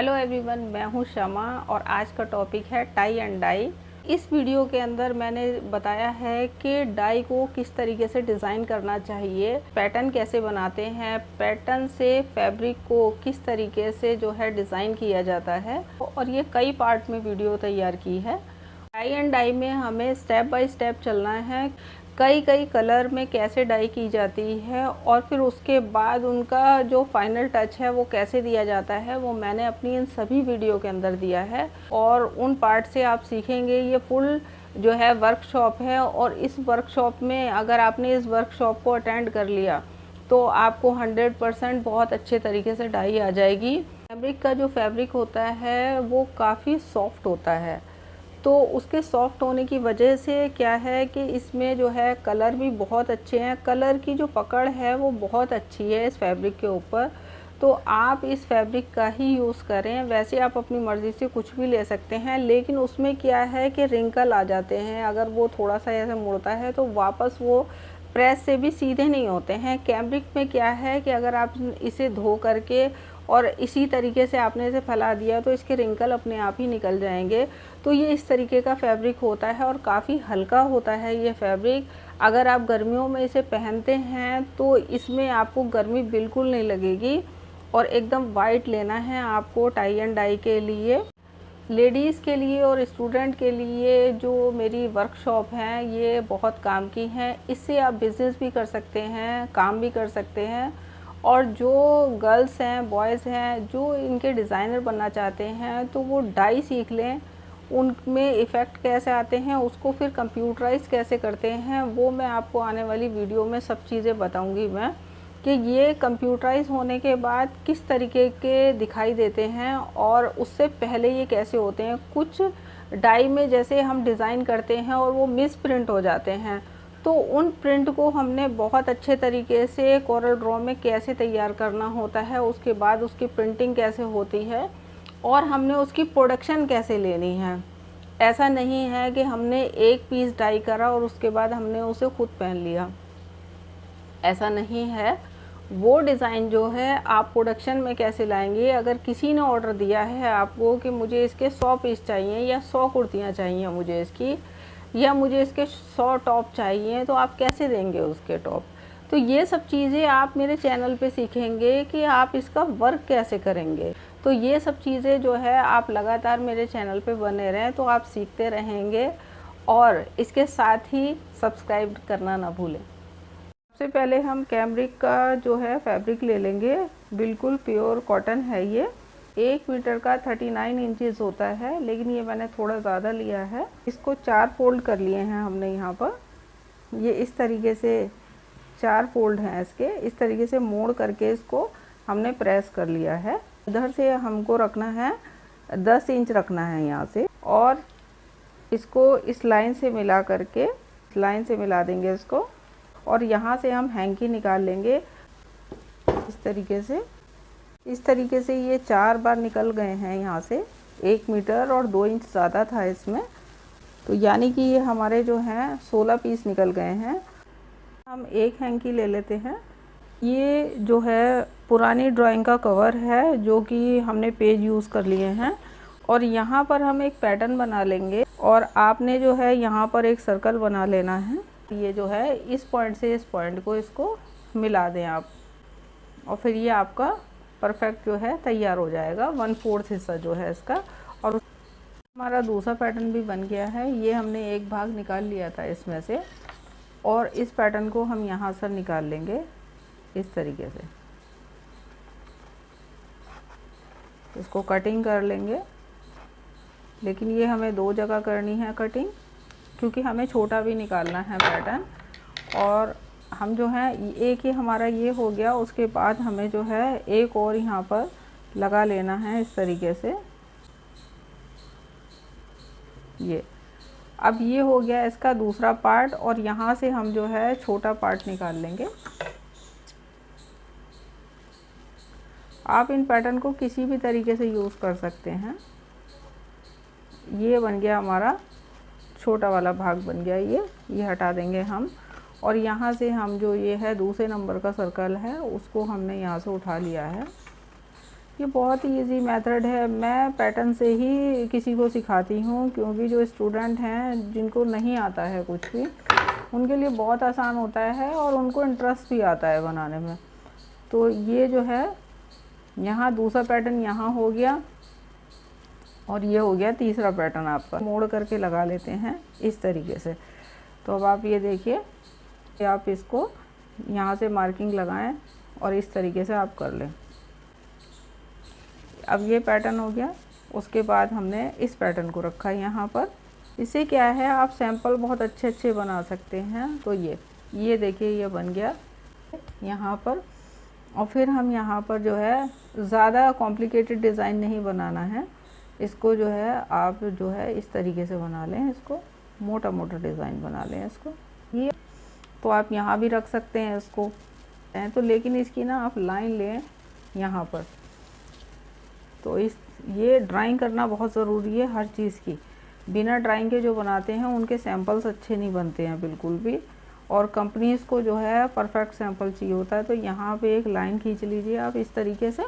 Hello everyone, मैं हूं शमा और आज का टॉपिक है टाई एंड डाई। इस वीडियो के अंदर मैंने बताया है कि डाई को किस तरीके से डिज़ाइन करना चाहिए, पैटर्न कैसे बनाते हैं, पैटर्न से फैब्रिक को किस तरीके से जो है डिज़ाइन किया जाता है, और ये कई पार्ट में वीडियो तैयार की है। टाई एंड डाई में हमें स्टेप बाय स्टेप चलना है, कई कलर में कैसे डाई की जाती है और फिर उसके बाद उनका जो फाइनल टच है वो कैसे दिया जाता है, वो मैंने अपनी इन सभी वीडियो के अंदर दिया है। और उन पार्ट से आप सीखेंगे। ये फुल जो है वर्कशॉप है, और इस वर्कशॉप में अगर आपने इस वर्कशॉप को अटेंड कर लिया तो आपको 100% बहुत अच्छे तरीके से डाई आ जाएगी। फैब्रिक का जो फैब्रिक होता है वो काफ़ी सॉफ्ट होता है, तो उसके सॉफ्ट होने की वजह से क्या है कि इसमें जो है कलर भी बहुत अच्छे हैं। कलर की जो पकड़ है वो बहुत अच्छी है इस फैब्रिक के ऊपर, तो आप इस फैब्रिक का ही यूज़ करें। वैसे आप अपनी मर्ज़ी से कुछ भी ले सकते हैं, लेकिन उसमें क्या है कि रिंकल आ जाते हैं। अगर वो थोड़ा सा ऐसे मुड़ता है तो वापस वो प्रेस से भी सीधे नहीं होते हैं। कैमरिक में क्या है कि अगर आप इसे धो करके और इसी तरीके से आपने इसे फैला दिया तो इसके रिंकल अपने आप ही निकल जाएंगे। तो ये इस तरीके का फैब्रिक होता है और काफ़ी हल्का होता है ये फैब्रिक। अगर आप गर्मियों में इसे पहनते हैं तो इसमें आपको गर्मी बिल्कुल नहीं लगेगी। और एकदम वाइट लेना है आपको टाई एंड डाई के लिए। लेडीज़ के लिए और स्टूडेंट के लिए जो मेरी वर्कशॉप हैं ये बहुत काम की हैं। इससे आप बिज़नेस भी कर सकते हैं, काम भी कर सकते हैं। और जो गर्ल्स हैं, बॉयज़ हैं, जो इनके डिज़ाइनर बनना चाहते हैं तो वो डाई सीख लें। उनमें इफ़ेक्ट कैसे आते हैं, उसको फिर कंप्यूटराइज कैसे करते हैं, वो मैं आपको आने वाली वीडियो में सब चीज़ें बताऊंगी मैं, कि ये कंप्यूटराइज होने के बाद किस तरीके के दिखाई देते हैं और उससे पहले ये कैसे होते हैं। कुछ डाई में जैसे हम डिज़ाइन करते हैं और वो मिस प्रिंट हो जाते हैं, तो उन प्रिंट को हमने बहुत अच्छे तरीके से कोरल ड्रॉ में कैसे तैयार करना होता है, उसके बाद उसकी प्रिंटिंग कैसे होती है और हमने उसकी प्रोडक्शन कैसे लेनी है। ऐसा नहीं है कि हमने एक पीस डाई करा और उसके बाद हमने उसे खुद पहन लिया, ऐसा नहीं है। वो डिज़ाइन जो है आप प्रोडक्शन में कैसे लाएंगे। अगर किसी ने ऑर्डर दिया है आपको कि मुझे इसके 100 पीस चाहिए या 100 कुर्तियाँ चाहिए मुझे इसकी, या मुझे इसके 100 टॉप चाहिए, तो आप कैसे देंगे उसके टॉप। तो ये सब चीज़ें आप मेरे चैनल पे सीखेंगे कि आप इसका वर्क कैसे करेंगे। तो ये सब चीज़ें जो है आप लगातार मेरे चैनल पे बने रहें तो आप सीखते रहेंगे। और इसके साथ ही सब्सक्राइब करना ना भूलें। सबसे पहले हम कैमरिक का जो है फैब्रिक ले लेंगे। बिल्कुल प्योर कॉटन है ये। 1 मीटर का 39 इंचेस होता है, लेकिन ये मैंने थोड़ा ज़्यादा लिया है। इसको 4 फोल्ड कर लिए हैं हमने यहाँ पर। ये इस तरीके से 4 फोल्ड हैं इसके। इस तरीके से मोड़ करके इसको हमने प्रेस कर लिया है। इधर से हमको रखना है 10 इंच रखना है यहाँ से, और इसको इस लाइन से मिला करके, इस लाइन से मिला देंगे इसको, और यहाँ से हम हैंकी निकाल लेंगे इस तरीके से। इस तरीके से ये 4 बार निकल गए हैं यहाँ से। 1 मीटर और 2 इंच ज़्यादा था इसमें, तो यानी कि ये हमारे जो हैं 16 पीस निकल गए हैं। हम एक हैंकी ले लेते हैं। ये जो है पुरानी ड्राइंग का कवर है जो कि हमने पेज यूज़ कर लिए हैं, और यहाँ पर हम एक पैटर्न बना लेंगे। और आपने जो है यहाँ पर एक सर्कल बना लेना है। ये जो है इस पॉइंट से इस पॉइंट को इसको मिला दें आप, और फिर ये आपका परफेक्ट जो है तैयार हो जाएगा। 1/4 हिस्सा जो है इसका। और हमारा दूसरा पैटर्न भी बन गया है। ये हमने एक भाग निकाल लिया था इसमें से, और इस पैटर्न को हम यहाँ से निकाल लेंगे इस तरीके से। इसको कटिंग कर लेंगे, लेकिन ये हमें 2 जगह करनी है कटिंग, क्योंकि हमें छोटा भी निकालना है पैटर्न। और हम जो है एक ही हमारा ये हो गया, उसके बाद हमें जो है एक और यहाँ पर लगा लेना है इस तरीके से। ये अब ये हो गया इसका दूसरा पार्ट, और यहाँ से हम जो है छोटा पार्ट निकाल लेंगे। आप इन पैटर्न को किसी भी तरीके से यूज़ कर सकते हैं। ये बन गया हमारा छोटा वाला भाग बन गया। ये हटा देंगे हम, और यहाँ से हम जो ये है दूसरे नंबर का सर्कल है उसको हमने यहाँ से उठा लिया है। ये बहुत ही इजी मेथड है। मैं पैटर्न से ही किसी को सिखाती हूँ, क्योंकि जो स्टूडेंट हैं जिनको नहीं आता है कुछ भी, उनके लिए बहुत आसान होता है और उनको इंटरेस्ट भी आता है बनाने में। तो ये जो है यहाँ दूसरा पैटर्न यहाँ हो गया और ये हो गया तीसरा पैटर्न। आपका मोड़ करके लगा लेते हैं इस तरीके से। तो अब आप ये देखिए, आप इसको यहाँ से मार्किंग लगाएं और इस तरीके से आप कर लें। अब ये पैटर्न हो गया। उसके बाद हमने इस पैटर्न को रखा यहाँ पर। इससे क्या है, आप सैंपल बहुत अच्छे अच्छे बना सकते हैं। तो ये देखिए, ये बन गया यहाँ पर। और फिर हम यहाँ पर जो है ज़्यादा कॉम्प्लिकेटेड डिज़ाइन नहीं बनाना है। इसको जो है आप जो है इस तरीके से बना लें, इसको मोटा मोटा डिज़ाइन बना लें इसको। ये तो आप यहाँ भी रख सकते हैं इसको, तो लेकिन इसकी ना आप लाइन लें यहाँ पर। तो ये ड्राइंग करना बहुत ज़रूरी है हर चीज़ की। बिना ड्राइंग के जो बनाते हैं उनके सैंपल्स अच्छे नहीं बनते हैं बिल्कुल भी, और कंपनीज़ को जो है परफेक्ट सैंपल चाहिए होता है। तो यहाँ पे एक लाइन खींच लीजिए आप इस तरीके से,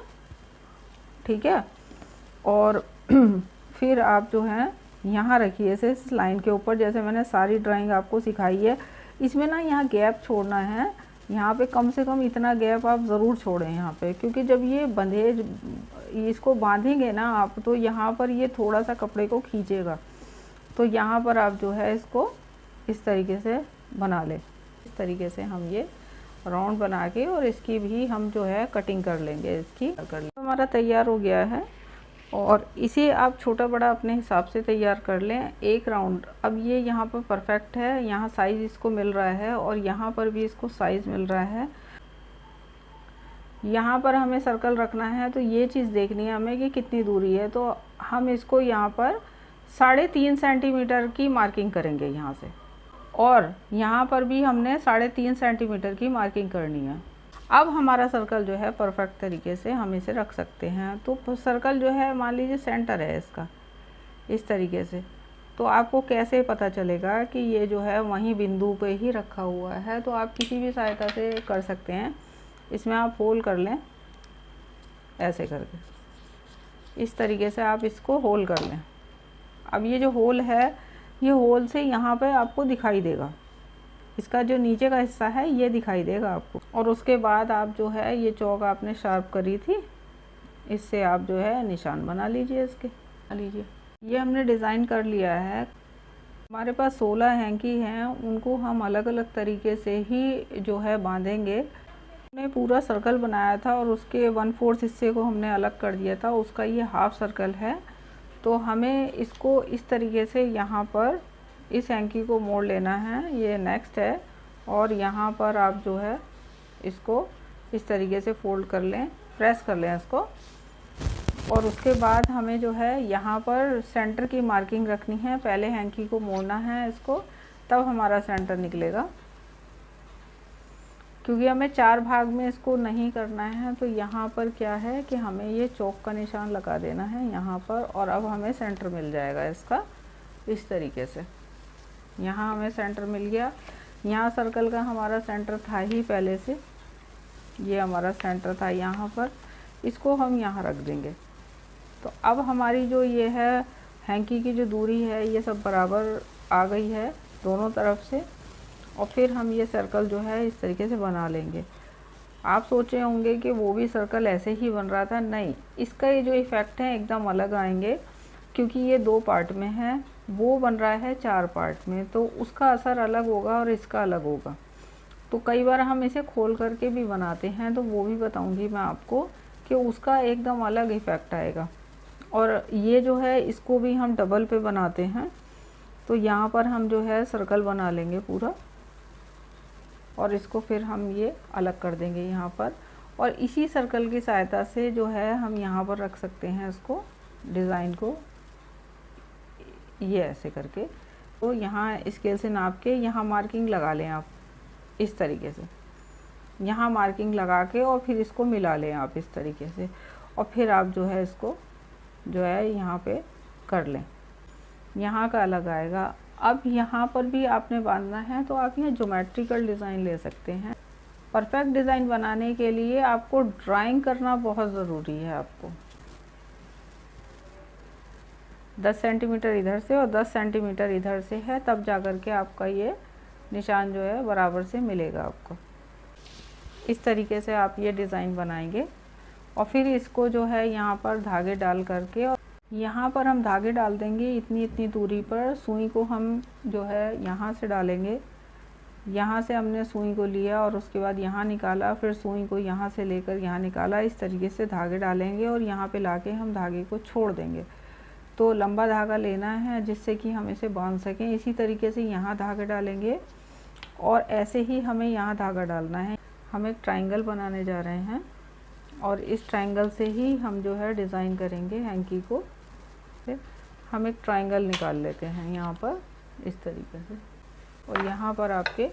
ठीक है। और फिर आप जो है यहाँ रखिए इसे इस लाइन के ऊपर। जैसे मैंने सारी ड्राइंग आपको सिखाई है, इसमें ना यहाँ गैप छोड़ना है। यहाँ पे कम से कम इतना गैप आप ज़रूर छोड़ें यहाँ पे, क्योंकि जब ये बंधे, इसको बांधेंगे ना आप, तो यहाँ पर ये थोड़ा सा कपड़े को खींचेगा। तो यहाँ पर आप जो है इसको इस तरीके से बना लें। इस तरीके से हम ये राउंड बना के और इसकी भी हम जो है कटिंग कर लेंगे। इसकी हमारा तैयार हो गया है, और इसे आप छोटा बड़ा अपने हिसाब से तैयार कर लें एक राउंड। अब ये यहाँ पर परफेक्ट है, यहाँ साइज़ इसको मिल रहा है और यहाँ पर भी इसको साइज़ मिल रहा है। यहाँ पर हमें सर्कल रखना है, तो ये चीज़ देखनी है हमें कि कितनी दूरी है। तो हम इसको यहाँ पर 3.5 सेंटीमीटर की मार्किंग करेंगे यहाँ से, और यहाँ पर भी हमने 3.5 सेंटीमीटर की मार्किंग करनी है। अब हमारा सर्कल जो है परफेक्ट तरीके से हम इसे रख सकते हैं। तो सर्कल जो है मान लीजिए सेंटर है इसका इस तरीके से। तो आपको कैसे पता चलेगा कि ये जो है वहीं बिंदु पे ही रखा हुआ है? तो आप किसी भी सहायता से कर सकते हैं। इसमें आप होल कर लें ऐसे करके, इस तरीके से आप इसको होल कर लें। अब ये जो होल है, ये होल से यहाँ पे आपको दिखाई देगा, इसका जो नीचे का हिस्सा है ये दिखाई देगा आपको। और उसके बाद आप जो है ये चौक आपने शार्प करी थी, इससे आप जो है निशान बना लीजिए इसके। ये हमने डिज़ाइन कर लिया है। हमारे पास 16 हैंकी हैं, उनको हम अलग अलग तरीके से ही जो है बांधेंगे। हमने पूरा सर्कल बनाया था और उसके 1/4 हिस्से को हमने अलग कर दिया था, उसका ये हाफ सर्कल है। तो हमें इसको इस तरीके से यहाँ पर इस हैंकी को मोड़ लेना है, ये नेक्स्ट है। और यहाँ पर आप जो है इसको इस तरीके से फोल्ड कर लें, प्रेस कर लें इसको। और उसके बाद हमें जो है यहाँ पर सेंटर की मार्किंग रखनी है। पहले हैंकी को मोड़ना है इसको, तब हमारा सेंटर निकलेगा। क्योंकि हमें 4 भाग में इसको नहीं करना है, तो यहाँ पर क्या है कि हमें ये चौक का निशान लगा देना है यहाँ पर, और अब हमें सेंटर मिल जाएगा इसका इस तरीके से। यहाँ हमें सेंटर मिल गया। यहाँ सर्कल का हमारा सेंटर था ही पहले से, ये हमारा सेंटर था यहाँ पर, इसको हम यहाँ रख देंगे। तो अब हमारी जो ये है हैंकी की जो दूरी है ये सब बराबर आ गई है दोनों तरफ से। और फिर हम ये सर्कल जो है इस तरीके से बना लेंगे। आप सोचे होंगे कि वो भी सर्कल ऐसे ही बन रहा था, नहीं, इसका ये जो इफ़ेक्ट है एकदम अलग आएंगे, क्योंकि ये 2 पार्ट में है, वो बन रहा है 4 पार्ट में, तो उसका असर अलग होगा और इसका अलग होगा। तो कई बार हम इसे खोल करके भी बनाते हैं, तो वो भी बताऊंगी मैं आपको कि उसका एकदम अलग इफ़ेक्ट आएगा। और ये जो है इसको भी हम डबल पे बनाते हैं। तो यहाँ पर हम जो है सर्कल बना लेंगे पूरा, और इसको फिर हम ये अलग कर देंगे यहाँ पर। और इसी सर्कल की सहायता से जो है हम यहाँ पर रख सकते हैं इसको, डिज़ाइन को, ये ऐसे करके। तो यहाँ स्केल से नाप के यहाँ मार्किंग लगा लें आप इस तरीके से, यहाँ मार्किंग लगा के और फिर इसको मिला लें आप इस तरीके से। और फिर आप जो है इसको जो है यहाँ पे कर लें, यहाँ का अलग आएगा। अब यहाँ पर भी आपने बांधना है, तो आप यहाँ ज्योमेट्रिकल डिज़ाइन ले सकते हैं। परफेक्ट डिज़ाइन बनाने के लिए आपको ड्राइंग करना बहुत ज़रूरी है। आपको 10 सेंटीमीटर इधर से और 10 सेंटीमीटर इधर से है, तब जा कर के आपका ये निशान जो है बराबर से मिलेगा आपको। इस तरीके से आप ये डिज़ाइन बनाएंगे और फिर इसको जो है यहाँ पर धागे डाल करके, और यहाँ पर हम धागे डाल देंगे इतनी दूरी पर। सुई को हम जो है यहाँ से डालेंगे, यहाँ से हमने सुई को लिया और उसके बाद यहाँ निकाला, फिर सुई को यहाँ से लेकर यहाँ निकाला। इस तरीके से धागे डालेंगे और यहाँ पे लाके हम धागे को छोड़ देंगे। तो लंबा धागा लेना है जिससे कि हम इसे बांध सकें। इसी तरीके से यहाँ धागे डालेंगे और ऐसे ही हमें यहाँ धागा डालना है। हम एक ट्रायंगल बनाने जा रहे हैं और इस ट्रायंगल से ही हम जो है डिज़ाइन करेंगे हैंकी को। फिर हम एक ट्रायंगल निकाल लेते हैं यहाँ पर इस तरीके से, और यहाँ पर आपके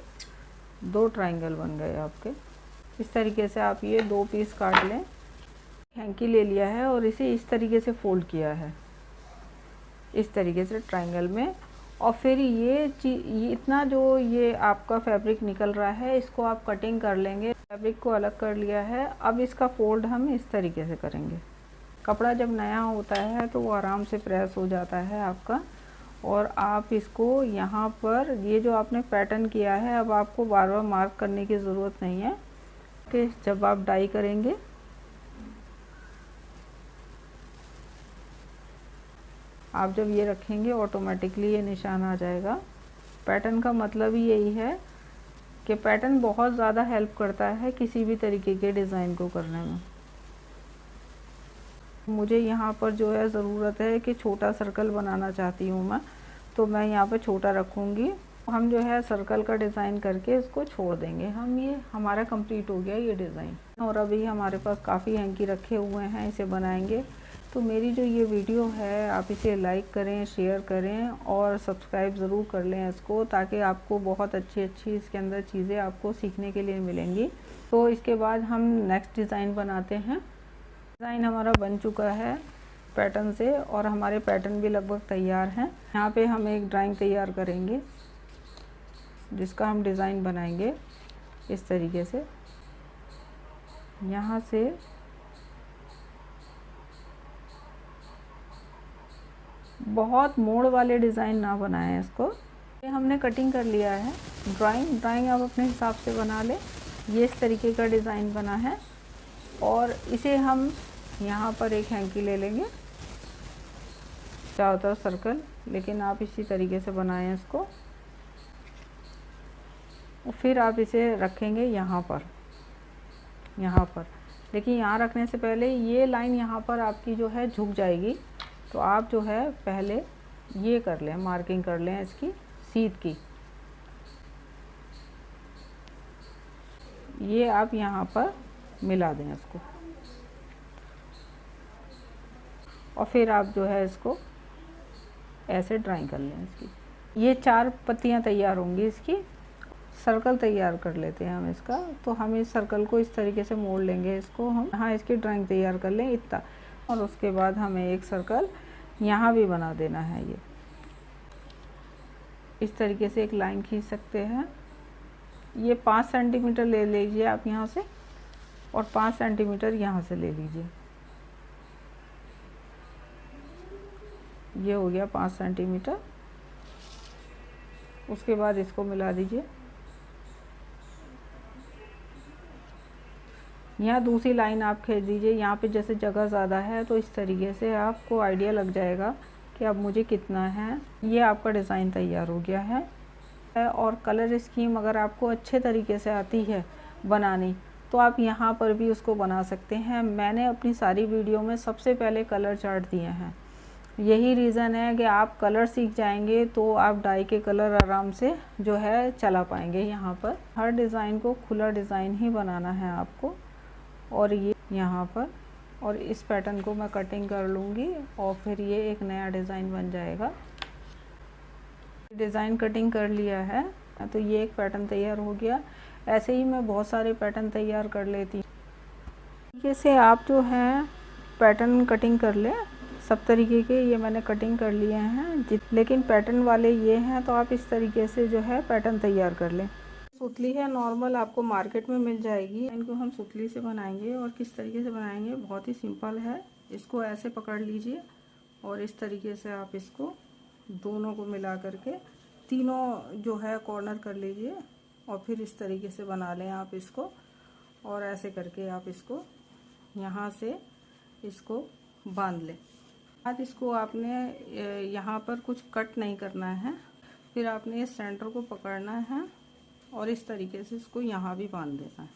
2 ट्रायंगल बन गए आपके। इस तरीके से आप ये 2 पीस काट लें। हैंकी ले लिया है और इसे इस तरीके से फोल्ड किया है, इस तरीके से ट्रायंगल में। और फिर ये इतना जो ये आपका फैब्रिक निकल रहा है, इसको आप कटिंग कर लेंगे। फैब्रिक को अलग कर लिया है। अब इसका फोल्ड हम इस तरीके से करेंगे। कपड़ा जब नया होता है तो वो आराम से प्रेस हो जाता है आपका, और आप इसको यहाँ पर ये जो आपने पैटर्न किया है, अब आपको बार बार मार्क करने की ज़रूरत नहीं है कि जब आप डाई करेंगे आप जब ये रखेंगे ऑटोमेटिकली ये निशान आ जाएगा। पैटर्न का मतलब ही यही है कि पैटर्न बहुत ज़्यादा हेल्प करता है किसी भी तरीके के डिज़ाइन को करने में। मुझे यहाँ पर जो है ज़रूरत है कि छोटा सर्कल बनाना चाहती हूँ मैं, तो मैं यहाँ पे छोटा रखूँगी। हम जो है सर्कल का डिज़ाइन करके इसको छोड़ देंगे। हम ये हमारा कंप्लीट हो गया ये डिज़ाइन, और अभी हमारे पास काफ़ी हैंकी रखे हुए हैं, इसे बनाएंगे। तो मेरी जो ये वीडियो है आप इसे लाइक करें, शेयर करें और सब्सक्राइब ज़रूर कर लें इसको, ताकि आपको बहुत अच्छी इसके अंदर चीज़ें आपको सीखने के लिए मिलेंगी। तो इसके बाद हम नेक्स्ट डिज़ाइन बनाते हैं। डिज़ाइन हमारा बन चुका है पैटर्न से, और हमारे पैटर्न भी लगभग तैयार हैं। यहाँ पे हम एक ड्राइंग तैयार करेंगे जिसका हम डिज़ाइन बनाएंगे इस तरीके से। यहाँ से बहुत मोड़ वाले डिज़ाइन ना बनाएं इसको। ये हमने कटिंग कर लिया है। ड्राइंग आप अपने हिसाब से बना लें। ये इस तरीके का डिज़ाइन बना है, और इसे हम यहाँ पर एक हैंकी ले लेंगे, चारों तरफ सर्कल, लेकिन आप इसी तरीके से बनाएं इसको। और फिर आप इसे रखेंगे यहाँ पर, लेकिन यहाँ रखने से पहले ये लाइन यहाँ पर आपकी जो है झुक जाएगी, तो आप जो है पहले ये कर लें, मार्किंग कर लें इसकी सीध की। ये आप यहाँ पर मिला दें इसको, और फिर आप जो है इसको ऐसे ड्राइंग कर लें इसकी। ये 4 पत्तियाँ तैयार होंगी इसकी। सर्कल तैयार कर लेते हैं हम इसका। तो हम इस सर्कल को इस तरीके से मोड़ लेंगे, इसको हम यहाँ इसकी ड्राइंग तैयार कर लें इतना, और उसके बाद हमें एक सर्कल यहाँ भी बना देना है। ये इस तरीके से एक लाइन खींच सकते हैं। ये 5 सेंटीमीटर ले लीजिए आप यहाँ से, और 5 सेंटीमीटर यहाँ से ले लीजिए। ये हो गया 5 सेंटीमीटर। उसके बाद इसको मिला दीजिए। यहाँ दूसरी लाइन आप खींच दीजिए। यहाँ पे जैसे जगह ज़्यादा है तो इस तरीके से आपको आइडिया लग जाएगा कि अब मुझे कितना है। ये आपका डिज़ाइन तैयार हो गया है। और कलर स्कीम अगर आपको अच्छे तरीके से आती है बनानी, तो आप यहाँ पर भी उसको बना सकते हैं। मैंने अपनी सारी वीडियो में सबसे पहले कलर चार्ट दिए हैं। यही रीज़न है कि आप कलर सीख जाएंगे तो आप डाई के कलर आराम से जो है चला पाएंगे। यहाँ पर हर डिज़ाइन को खुला डिज़ाइन ही बनाना है आपको। और ये यहाँ पर, और इस पैटर्न को मैं कटिंग कर लूँगी और फिर ये एक नया डिज़ाइन बन जाएगा। डिज़ाइन कटिंग कर लिया है तो ये एक पैटर्न तैयार हो गया। ऐसे ही मैं बहुत सारे पैटर्न तैयार कर लेती हूँ। जैसे आप जो है पैटर्न कटिंग कर लें सब तरीके के। ये मैंने कटिंग कर लिए हैं, लेकिन पैटर्न वाले ये हैं, तो आप इस तरीके से जो है पैटर्न तैयार कर लें। सुतली है नॉर्मल, आपको मार्केट में मिल जाएगी। इनको हम सुतली से बनाएंगे और किस तरीके से बनाएंगे, बहुत ही सिंपल है। इसको ऐसे पकड़ लीजिए और इस तरीके से आप इसको दोनों को मिला करके तीनों जो है कॉर्नर कर लीजिए और फिर इस तरीके से बना लें आप इसको। और ऐसे करके आप इसको यहाँ से इसको बांध लें। बाद इसको आपने यहाँ पर कुछ कट नहीं करना है, फिर आपने इस सेंटर को पकड़ना है और इस तरीके से इसको यहाँ भी बांध देना है।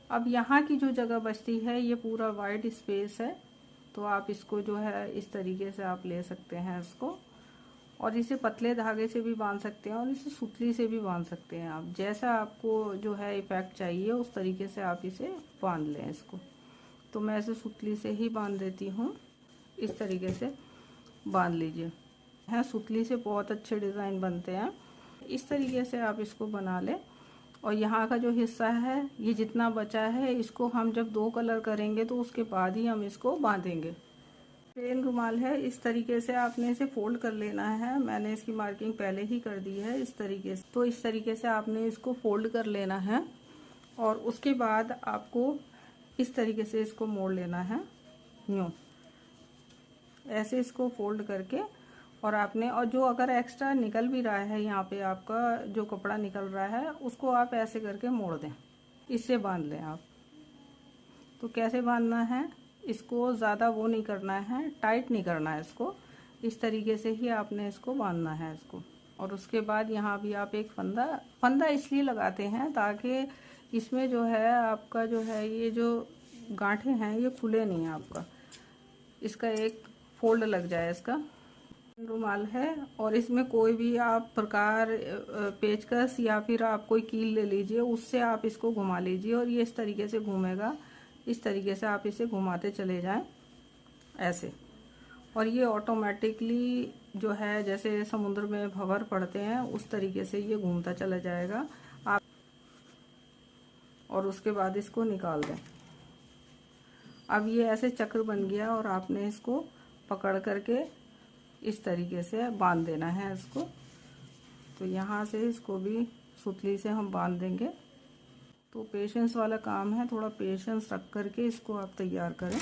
अब यहाँ की जो जगह बचती है ये पूरा वाइट स्पेस है, तो आप इसको जो है इस तरीके से आप ले सकते हैं इसको, और इसे पतले धागे से भी बांध सकते हैं और इसे सुतली से भी बांध सकते हैं। आप जैसा आपको जो है इफेक्ट चाहिए उस तरीके से आप इसे बांध लें इसको। तो मैं इसे सुतली से ही बांध देती हूँ, इस तरीके से बांध लीजिए। है सुतली से बहुत अच्छे डिज़ाइन बनते हैं। इस तरीके से आप इसको बना लें। और यहाँ का जो हिस्सा है ये जितना बचा है इसको हम जब 2 कलर करेंगे तो उसके बाद ही हम इसको बांधेंगे। प्लेन रुमाल है, इस तरीके से आपने इसे फोल्ड कर लेना है। मैंने इसकी मार्किंग पहले ही कर दी है इस तरीके से। तो इस तरीके से आपने इसको फोल्ड कर लेना है और उसके बाद आपको इस तरीके से इसको मोड़ लेना है, यूँ ऐसे इसको फोल्ड करके। और आपने, और जो अगर एक्स्ट्रा निकल भी रहा है यहाँ पे आपका जो कपड़ा निकल रहा है उसको आप ऐसे करके मोड़ दें, इससे बांध लें आप। तो कैसे बांधना है, इसको ज़्यादा वो नहीं करना है, टाइट नहीं करना है इसको, इस तरीके से ही आपने इसको बांधना है इसको। और उसके बाद यहाँ भी आप एक फंदा इसलिए लगाते हैं ताकि इसमें जो है आपका जो है ये जो गांठें हैं ये खुले नहीं आपका, इसका एक फोल्ड लग जाए इसका। रुमाल है और इसमें कोई भी आप प्रकार पेचकस या फिर आप कोई कील ले लीजिए, उससे आप इसको घुमा लीजिए और ये इस तरीके से घूमेगा। इस तरीके से आप इसे घुमाते चले जाएं ऐसे, और ये ऑटोमेटिकली जो है जैसे समुद्र में भंवर पड़ते हैं उस तरीके से ये घूमता चला जाएगा आप। और उसके बाद इसको निकाल दें। अब ये ऐसे चक्र बन गया और आपने इसको पकड़ करके इस तरीके से बांध देना है इसको। तो यहाँ से इसको भी सुतली से हम बांध देंगे। तो पेशेंस वाला काम है, थोड़ा पेशेंस रख करके इसको आप तैयार करें।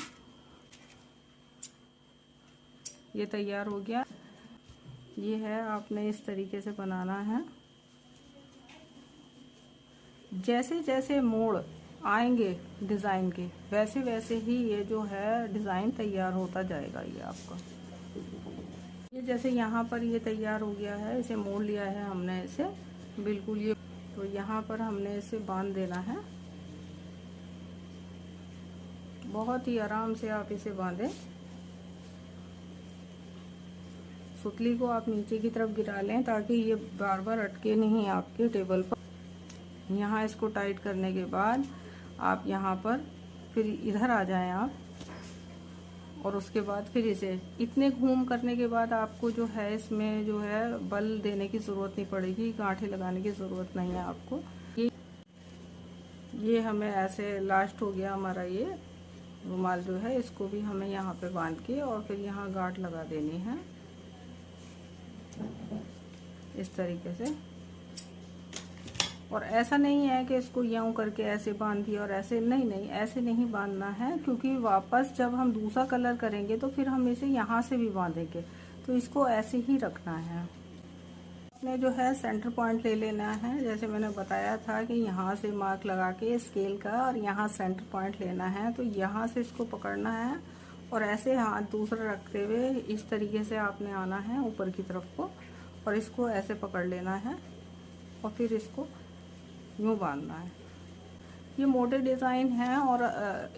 ये तैयार हो गया, ये है, आपने इस तरीके से बनाना है। जैसे जैसे मोड़ आएंगे डिज़ाइन के वैसे वैसे ही ये जो है डिज़ाइन तैयार होता जाएगा। ये आपका ये जैसे यहाँ पर ये तैयार हो गया है, इसे मोड़ लिया है हमने इसे बिल्कुल ये। तो यहाँ पर हमने इसे बांध देना है, बहुत ही आराम से आप इसे बांधें। सुतली को आप नीचे की तरफ गिरा लें ताकि ये बार बार अटके नहीं आपके टेबल पर। यहाँ इसको टाइट करने के बाद आप यहाँ पर फिर इधर आ जाएं आप, और उसके बाद फिर इसे इतने घूम करने के बाद आपको जो है इसमें जो है बल देने की ज़रूरत नहीं पड़ेगी, गांठें लगाने की ज़रूरत नहीं है आपको। ये हमें ऐसे लास्ट हो गया हमारा ये रुमाल जो है, इसको भी हमें यहाँ पे बांध के और फिर यहाँ गांठ लगा देनी है इस तरीके से। और ऐसा नहीं है कि इसको यूं करके ऐसे बांध दिया और ऐसे, नहीं ऐसे नहीं बांधना है, क्योंकि वापस जब हम दूसरा कलर करेंगे तो फिर हम इसे यहाँ से भी बांधेंगे। तो इसको ऐसे ही रखना है। आपने जो है सेंटर पॉइंट ले लेना है, जैसे मैंने बताया था कि यहाँ से मार्क लगा के स्केल का और यहाँ सेंटर पॉइंट लेना है। तो यहाँ से इसको पकड़ना है और ऐसे हाथ दूसरा रखते हुए इस तरीके से आपने आना है ऊपर की तरफ को, और इसको ऐसे पकड़ लेना है और फिर इसको यूँ बांधना है। ये मोटे डिज़ाइन हैं और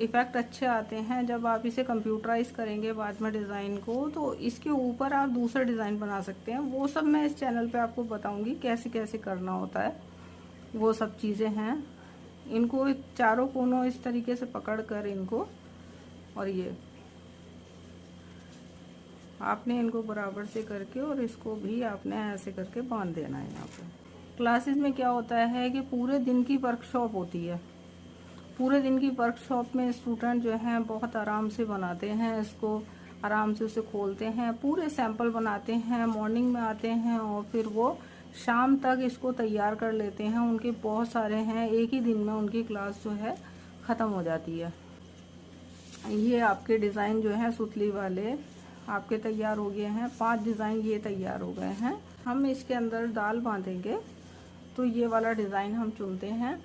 इफ़ेक्ट अच्छे आते हैं जब आप इसे कंप्यूटराइज करेंगे बाद में डिज़ाइन को, तो इसके ऊपर आप दूसरा डिज़ाइन बना सकते हैं। वो सब मैं इस चैनल पे आपको बताऊंगी कैसे कैसे करना होता है, वो सब चीज़ें हैं। इनको चारों कोनों इस तरीके से पकड़ कर इनको, और ये आपने इनको बराबर से करके और इसको भी आपने ऐसे करके बांध देना है। यहाँ पे क्लासेस में क्या होता है कि पूरे दिन की वर्कशॉप होती है। पूरे दिन की वर्कशॉप में स्टूडेंट जो हैं बहुत आराम से बनाते हैं, इसको आराम से उसे खोलते हैं, पूरे सैंपल बनाते हैं, मॉर्निंग में आते हैं और फिर वो शाम तक इसको तैयार कर लेते हैं। उनके बहुत सारे हैं, एक ही दिन में उनकी क्लास जो है ख़त्म हो जाती है। ये आपके डिज़ाइन जो है सुतली वाले आपके तैयार हो गए हैं। 5 डिज़ाइन ये तैयार हो गए हैं। हम इसके अंदर दाल बांधेंगे, तो ये वाला डिज़ाइन हम चुनते हैं।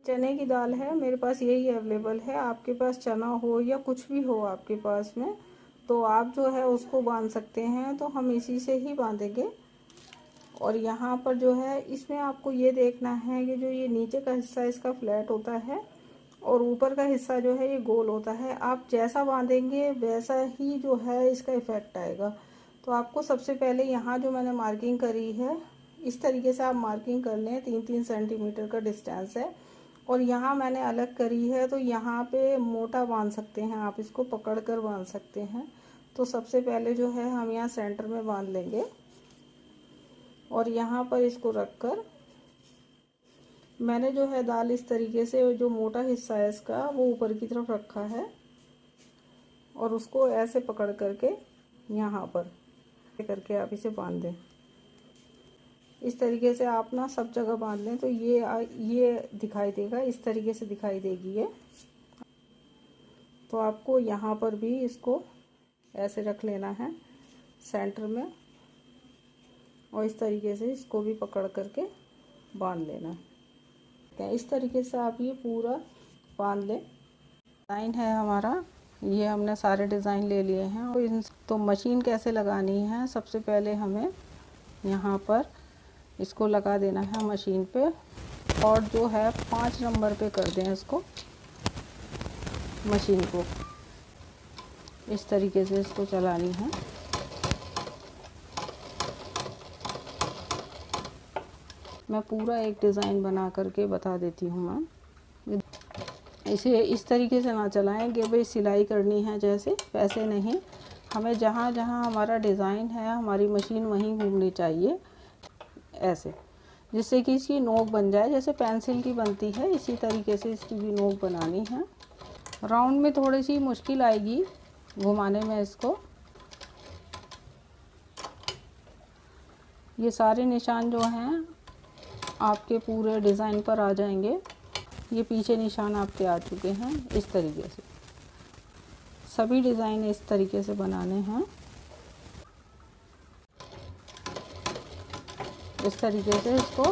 चने की दाल है मेरे पास, यही अवेलेबल है। आपके पास चना हो या कुछ भी हो आपके पास में, तो आप जो है उसको बांध सकते हैं। तो हम इसी से ही बांधेंगे। और यहाँ पर जो है इसमें आपको ये देखना है कि जो ये नीचे का हिस्सा इसका फ्लैट होता है और ऊपर का हिस्सा जो है ये गोल होता है। आप जैसा बांधेंगे वैसा ही जो है इसका इफ़ेक्ट आएगा। तो आपको सबसे पहले यहाँ जो मैंने मार्किंग करी है, इस तरीके से आप मार्किंग कर लें। 3-3 सेंटीमीटर का डिस्टेंस है। और यहाँ मैंने अलग करी है, तो यहाँ पे मोटा बांध सकते हैं आप, इसको पकड़ कर बांध सकते हैं। तो सबसे पहले जो है हम यहाँ सेंटर में बांध लेंगे और यहाँ पर इसको रख कर मैंने जो है दाल इस तरीके से जो मोटा हिस्सा है इसका वो ऊपर की तरफ रखा है और उसको ऐसे पकड़ करके यहाँ पर करके आप इसे बांध दें। इस तरीके से आप ना सब जगह बांध लें तो ये दिखाई देगा, इस तरीके से दिखाई देगी ये। तो आपको यहाँ पर भी इसको ऐसे रख लेना है सेंटर में और इस तरीके से इसको भी पकड़ करके बांध लेना है। इस तरीके से आप ये पूरा बांध लें। डिज़ाइन है हमारा, ये हमने सारे डिज़ाइन ले लिए हैं। और तो मशीन कैसे लगानी है, सबसे पहले हमें यहाँ पर इसको लगा देना है मशीन पे और जो है 5 नंबर पे कर दें इसको, मशीन को इस तरीके से इसको चलानी है। मैं पूरा एक डिज़ाइन बना करके बता देती हूँ मैम। इसे इस तरीके से ना चलाएं कि भाई सिलाई करनी है जैसे, वैसे नहीं। हमें जहाँ जहाँ हमारा डिज़ाइन है हमारी मशीन वहीं घूमनी चाहिए ऐसे, जिससे कि इसकी नोक बन जाए जैसे पेंसिल की बनती है, इसी तरीके से इसकी भी नोक बनानी है। राउंड में थोड़ी सी मुश्किल आएगी घुमाने में इसको। ये सारे निशान जो हैं आपके पूरे डिज़ाइन पर आ जाएंगे। ये पीछे निशान आपके आ चुके हैं। इस तरीके से सभी डिज़ाइन इस तरीके से बनाने हैं। इस तरीके से इसको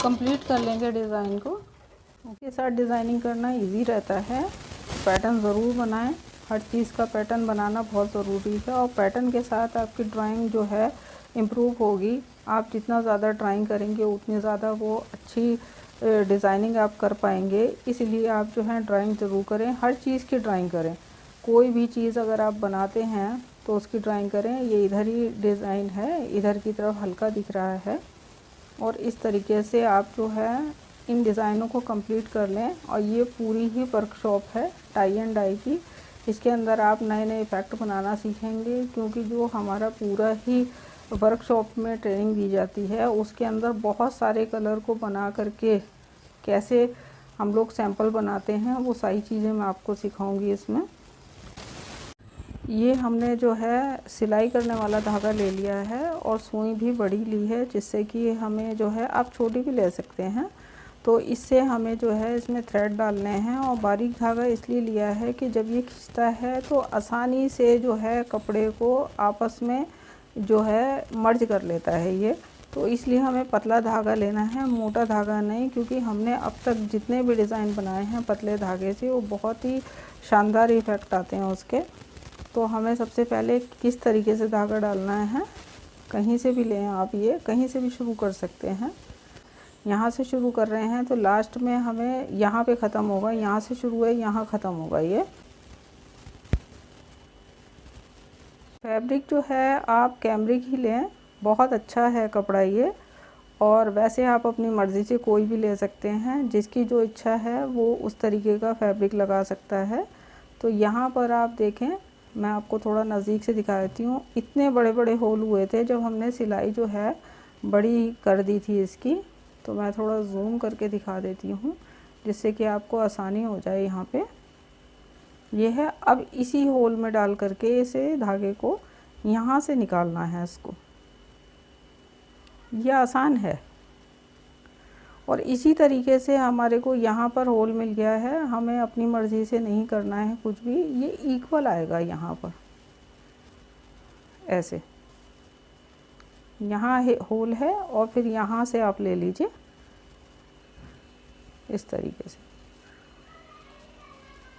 कंप्लीट कर लेंगे डिज़ाइन को। इसके साथ डिज़ाइनिंग करना इजी रहता है। पैटर्न ज़रूर बनाएं, हर चीज़ का पैटर्न बनाना बहुत ज़रूरी है। और पैटर्न के साथ आपकी ड्राइंग जो है इम्प्रूव होगी। आप जितना ज़्यादा ड्राइंग करेंगे उतनी ज़्यादा वो अच्छी डिज़ाइनिंग आप कर पाएंगे। इसलिए आप जो है ड्राइंग ज़रूर करें, हर चीज़ की ड्राइंग करें। कोई भी चीज़ अगर आप बनाते हैं तो उसकी ड्राइंग करें। ये इधर ही डिज़ाइन है, इधर की तरफ हल्का दिख रहा है। और इस तरीके से आप जो है इन डिज़ाइनों को कंप्लीट कर लें। और ये पूरी ही वर्कशॉप है टाई एंड डाई की। इसके अंदर आप नए नए इफ़ेक्ट बनाना सीखेंगे, क्योंकि जो हमारा पूरा ही वर्कशॉप में ट्रेनिंग दी जाती है उसके अंदर बहुत सारे कलर को बना करके कैसे हम लोग सैंपल बनाते हैं वो सारी चीज़ें मैं आपको सिखाऊंगी इसमें। ये हमने जो है सिलाई करने वाला धागा ले लिया है और सुई भी बड़ी ली है, जिससे कि हमें जो है आप छोटी भी ले सकते हैं। तो इससे हमें जो है इसमें थ्रेड डालने हैं। और बारीक धागा इसलिए लिया है कि जब ये खींचता है तो आसानी से जो है कपड़े को आपस में जो है मर्ज कर लेता है ये। तो इसलिए हमें पतला धागा लेना है, मोटा धागा नहीं, क्योंकि हमने अब तक जितने भी डिज़ाइन बनाए हैं पतले धागे से वो बहुत ही शानदार इफ़ेक्ट आते हैं उसके। तो हमें सबसे पहले किस तरीके से धागा डालना है, कहीं से भी लें आप, ये कहीं से भी शुरू कर सकते हैं। यहाँ से शुरू कर रहे हैं तो लास्ट में हमें यहाँ पे ख़त्म होगा, यहाँ से शुरू है यहाँ ख़त्म होगा। ये फैब्रिक जो है आप कैमरिक ही लें, बहुत अच्छा है कपड़ा ये। और वैसे आप अपनी मर्ज़ी से कोई भी ले सकते हैं, जिसकी जो इच्छा है वो उस तरीके का फैब्रिक लगा सकता है। तो यहाँ पर आप देखें, मैं आपको थोड़ा नज़दीक से दिखा देती हूँ। इतने बड़े बड़े होल हुए थे जब हमने सिलाई जो है बड़ी कर दी थी इसकी। तो मैं थोड़ा जूम करके दिखा देती हूँ जिससे कि आपको आसानी हो जाए। यहाँ पे ये है। अब इसी होल में डाल करके इसे धागे को यहाँ से निकालना है इसको। ये आसान है। और इसी तरीके से हमारे को यहाँ पर होल मिल गया है, हमें अपनी मर्ज़ी से नहीं करना है कुछ भी, ये इक्वल आएगा यहाँ पर ऐसे, यहाँ होल है और फिर यहाँ से आप ले लीजिए इस तरीके से।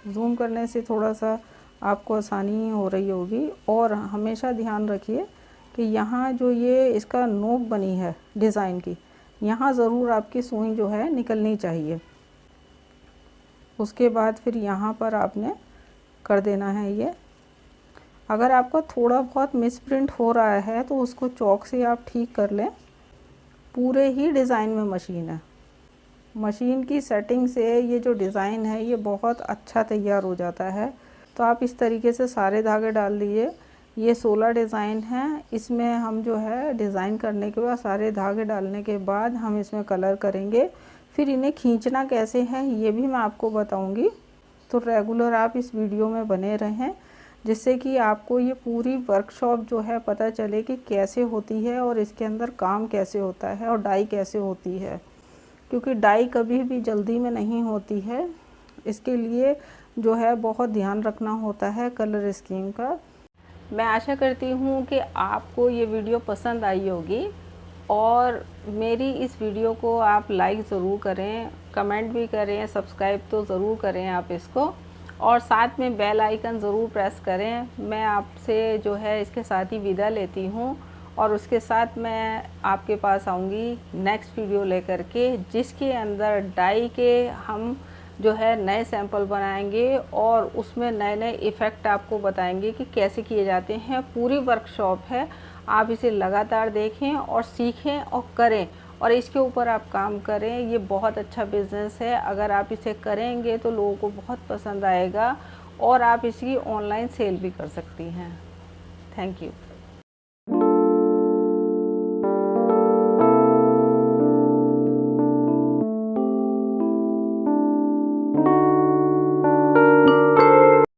जूम करने से थोड़ा सा आपको आसानी हो रही होगी। और हमेशा ध्यान रखिए कि यहाँ जो ये इसका नोक बनी है डिज़ाइन की, यहाँ ज़रूर आपकी सुई जो है निकलनी चाहिए। उसके बाद फिर यहाँ पर आपने कर देना है ये। अगर आपका थोड़ा बहुत मिसप्रिंट हो रहा है तो उसको चॉक से आप ठीक कर लें। पूरे ही डिज़ाइन में मशीन है, मशीन की सेटिंग से ये जो डिज़ाइन है ये बहुत अच्छा तैयार हो जाता है। तो आप इस तरीके से सारे धागे डाल दीजिए। ये 16 डिज़ाइन है, इसमें हम जो है डिज़ाइन करने के बाद सारे धागे डालने के बाद हम इसमें कलर करेंगे। फिर इन्हें खींचना कैसे है ये भी मैं आपको बताऊंगी। तो रेगुलर आप इस वीडियो में बने रहें, जिससे कि आपको ये पूरी वर्कशॉप जो है पता चले कि कैसे होती है और इसके अंदर काम कैसे होता है और डाई कैसे होती है। क्योंकि डाई कभी भी जल्दी में नहीं होती है, इसके लिए जो है बहुत ध्यान रखना होता है कलर स्कीम का। मैं आशा करती हूँ कि आपको ये वीडियो पसंद आई होगी और मेरी इस वीडियो को आप लाइक ज़रूर करें, कमेंट भी करें, सब्सक्राइब तो ज़रूर करें आप इसको, और साथ में बेल आइकन ज़रूर प्रेस करें। मैं आपसे जो है इसके साथ ही विदा लेती हूँ और उसके साथ मैं आपके पास आऊँगी नेक्स्ट वीडियो लेकर के, जिसके अंदर डाई के हम जो है नए सैंपल बनाएंगे और उसमें नए नए इफ़ेक्ट आपको बताएंगे कि कैसे किए जाते हैं। पूरी वर्कशॉप है, आप इसे लगातार देखें और सीखें और करें और इसके ऊपर आप काम करें। ये बहुत अच्छा बिज़नेस है, अगर आप इसे करेंगे तो लोगों को बहुत पसंद आएगा और आप इसकी ऑनलाइन सेल भी कर सकती हैं। Thank you.